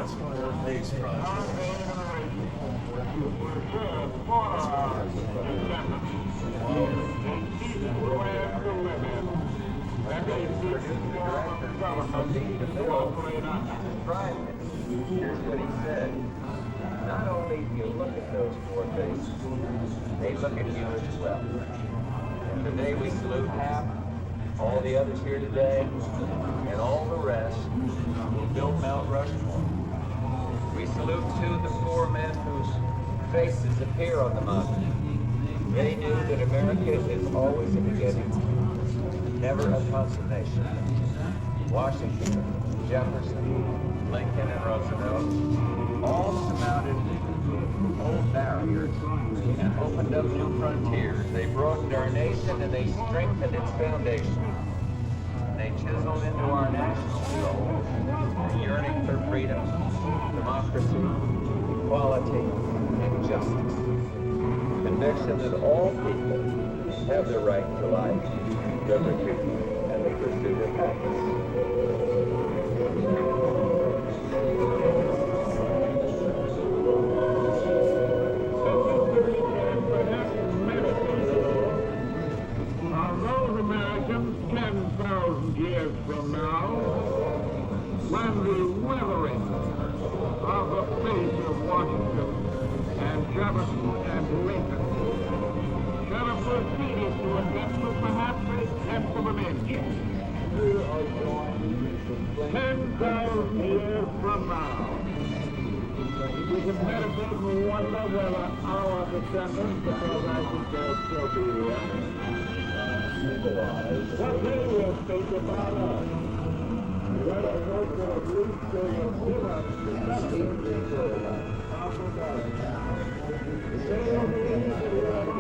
That's one of their base projects. Here's what he said. Not only do you look at those four faces, they look at you as well. And today we salute Hap, all the others here today, and all the rest who built Mount Rushmore. We salute too the four men whose faces appear on the monument. They knew that America is always a beginning, never a consummation. Washington, Jefferson, Lincoln, and Roosevelt all surmounted old barriers and opened up new frontiers. They broadened our nation and they strengthened its foundation. They chiseled into our national soul a yearning for freedom, democracy, equality, and justice. Conviction that all people have the right to life, liberty, and the pursuit of happiness. Those Americans 10,000 years from now, when the weathering of the face of Washington and Jefferson and Lincoln shall have proceeded to a depth of perhaps a tenth of an inch. 10,000 years from now, we can meditate and wonder whether our descendants, because I think they'll still be here, what they will think about us. Let us hope that at least they will give us the blessing of America. They will be able to hear about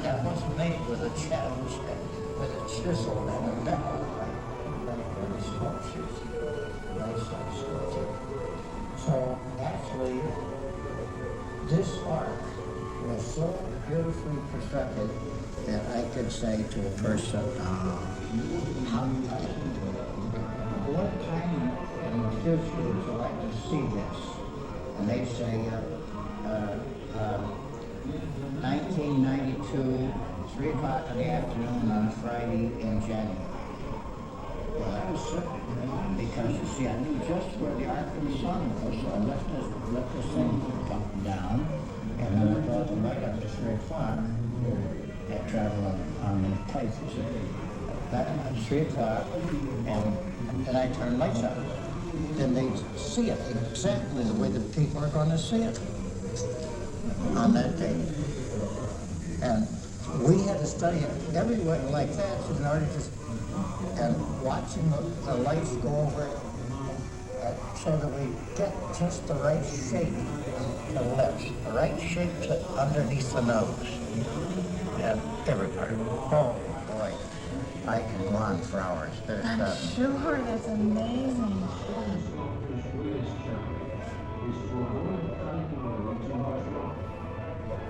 That wasn't made with a challenge, with a chisel and a bell. Very sculptures, nice sculpture. So actually, this art was so beautifully constructed that I could say to a person, what time in the future would you like to see this? And they say, 1992, 3 o'clock in the afternoon on a Friday in January. Well, that was certain, because you see, I knew just where the arc of the sun was, so I let this thing come down, and then I brought the light up to 3 o'clock. That travel on the place, you see. That at 3 o'clock, and then I turned lights up. Then they'd see it exactly the way the people are going to see it on that day. And we had to study it every way like that in order to, and watching the lights go over it so that we get just the right shape to the lips, the right shape to underneath the nose, and every part. Oh boy, I can go on for hours. I'm sure, that's amazing.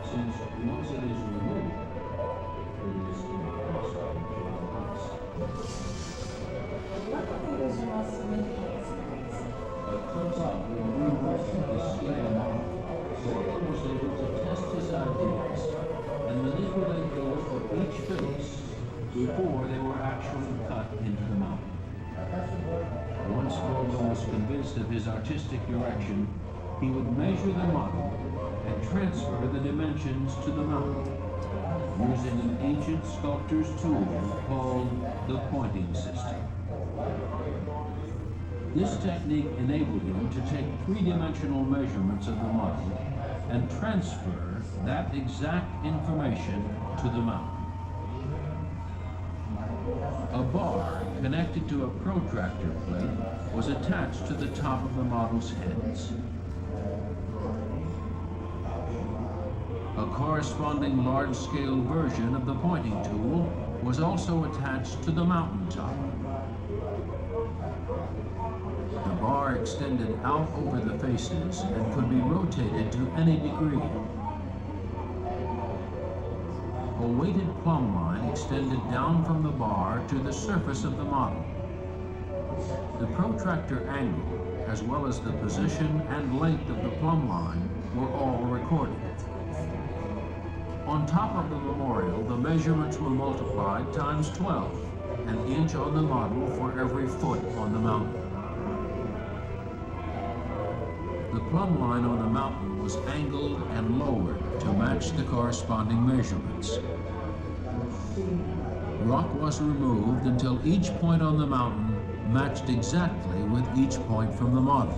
Since once it is removed, it is impossible to replace. What do you think was your most significant experience? What comes up when we work at the scale model, Borglum was able to test his ideas and manipulate those for each face before they were actually cut into the mountain. Once Borglum was convinced of his artistic direction, he would measure the model and transfer the dimensions to the mountain using an ancient sculptor's tool called the pointing system. This technique enabled him to take three-dimensional measurements of the model and transfer that exact information to the mountain. A bar connected to a protractor plate was attached to the top of the model's heads. A corresponding large-scale version of the pointing tool was also attached to the mountaintop. The bar extended out over the faces and could be rotated to any degree. A weighted plumb line extended down from the bar to the surface of the model. The protractor angle, as well as the position and length of the plumb line, were all recorded. On top of the memorial, the measurements were multiplied times 12, an inch on the model for every foot on the mountain. The plumb line on the mountain was angled and lowered to match the corresponding measurements. Rock was removed until each point on the mountain matched exactly with each point from the model.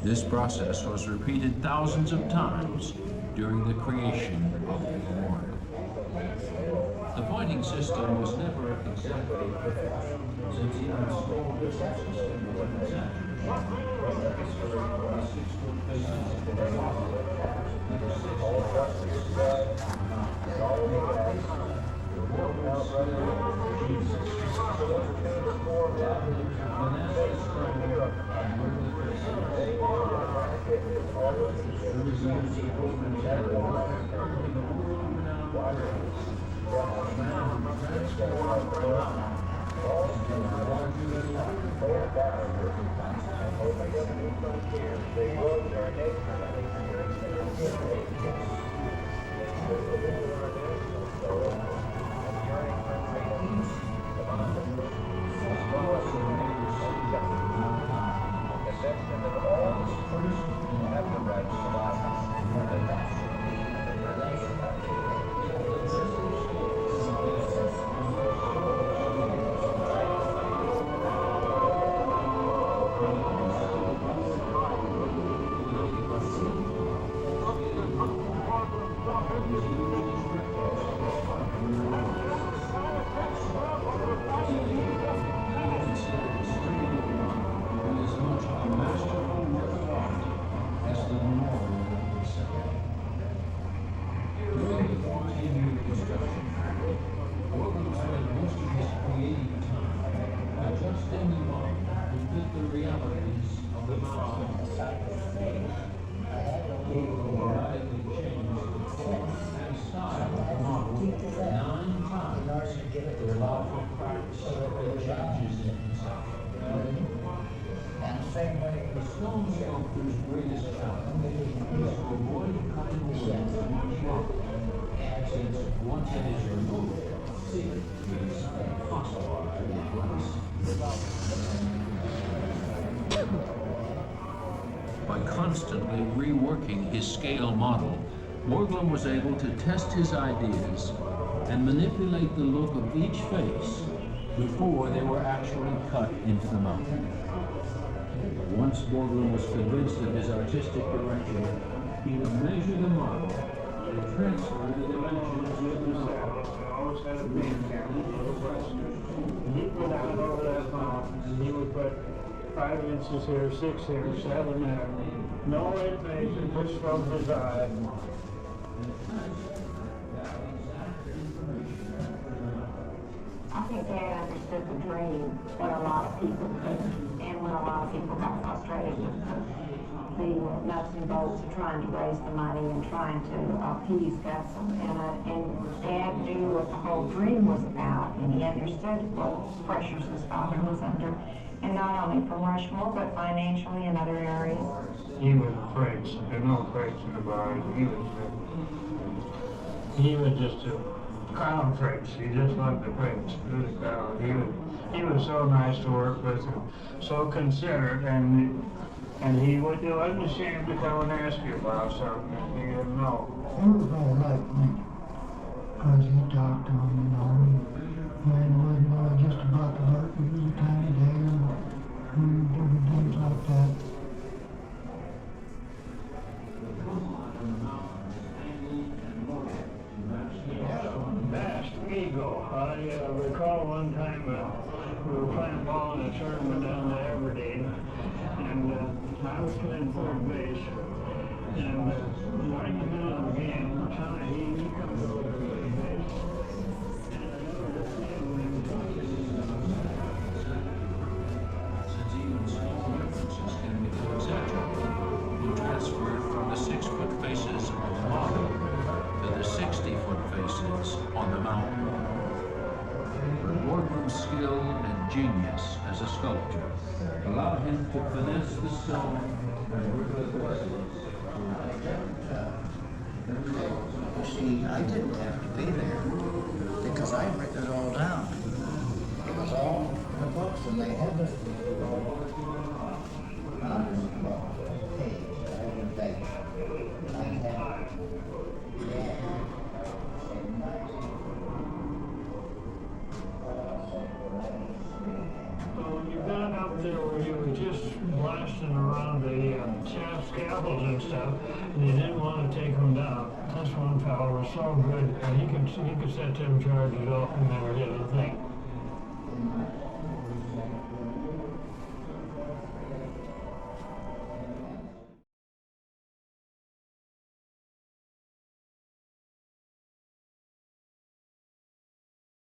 This process was repeated thousands of times during the creation of the memorial. The pointing system was never exactly perfect, since even small differences were exaggerated. By constantly reworking his scale model, Borglum was able to test his ideas and manipulate the look of each face before they were actually cut into the mountain. Once Borglum was convinced of his artistic direction, he would measure the model and transfer the dimensions with the model. Always had a big camera. He'd go down over that mountain and he would put 5 inches here, 6 here, 7 there. No elevation, just from his eye. I think Dad understood the dream that a lot of people did, and when a lot of people got frustrated with the nuts and bolts of trying to raise the money and trying to appease Gutzon. And Dad knew what the whole dream was about, and he understood what pressures his father was under, and not only from Rushmore, but financially in other areas. He was a prince. There's no prince in the bar. He was just a crown prince. He just loved the prince through the crown. He was so nice to work with, and so considerate, and he wasn't ashamed to come and ask you about something if he didn't know. He was all like me, because he talked to him, you know, and wasn't really just about the work, it was a time of day and different things like that. Vast ego. I recall one time we were playing ball in a tournament down to Aberdeen, and I was playing third base, and right in the middle of the game, skill and genius as a sculptor allowed him to finesse the stone and work the bristles. See, I didn't have to be there because I had written it all down. It was all in the books, and they had the hundreds of books, pages, every day. I had, So when you got up there where you were just blasting around the scaffolds and stuff, and you didn't want to take them down, this one fellow was so good, and he could set them charges off and never hit a thing.